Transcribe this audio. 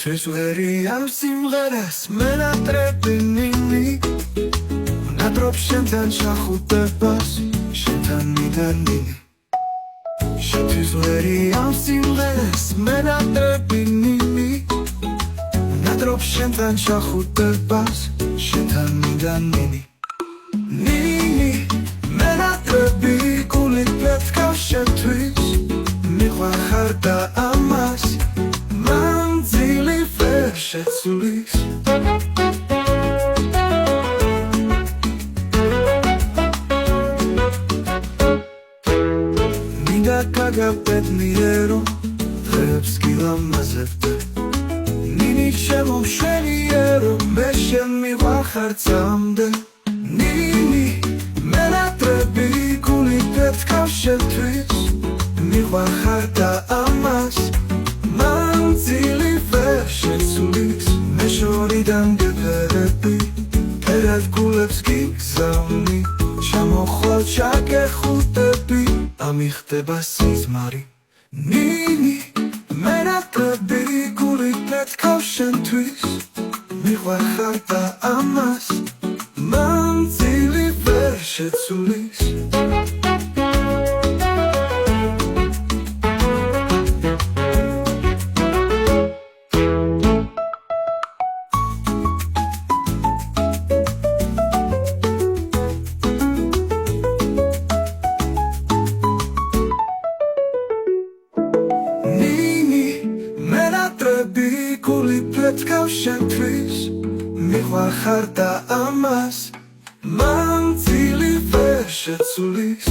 შენთვის ვერი ამ სიმღერას მენატრები ნინი ნადრობ შენთან ჩახუტებას შენთან მიდანინი შენთვის ვერი ამ სიმღერას მენატრები ნინი ნადრობ შენთან ჩახუტებას შენთან მიდანინი ნინი მენატრები გულით პეთქავ შენთვის მიყვარხარ და ამას შეცვლის მინდა გაგაბედნიერო დღეებს გილამაზებდე ნინი შემომშვენიერო მე შენ მივახარ წამდე ნინი მენატრები გულით პეთქავ შენთვის მივახარ და ამას მანძილი ვერ შეცვლის მე შორიდან გეფერები ფერად გულებს გიგზავნი ჩამოხვალ ჩაგეხუტები ამიხდება სიზმარი ნინი მენატრები გულით პეთქავ შენთვის მიყვარხარ და ამას მანძილი ვერ შეცვლის გულით პეთქავ შენთვის მიყვარხარ და ამას მანძილი ვერ შეცვლის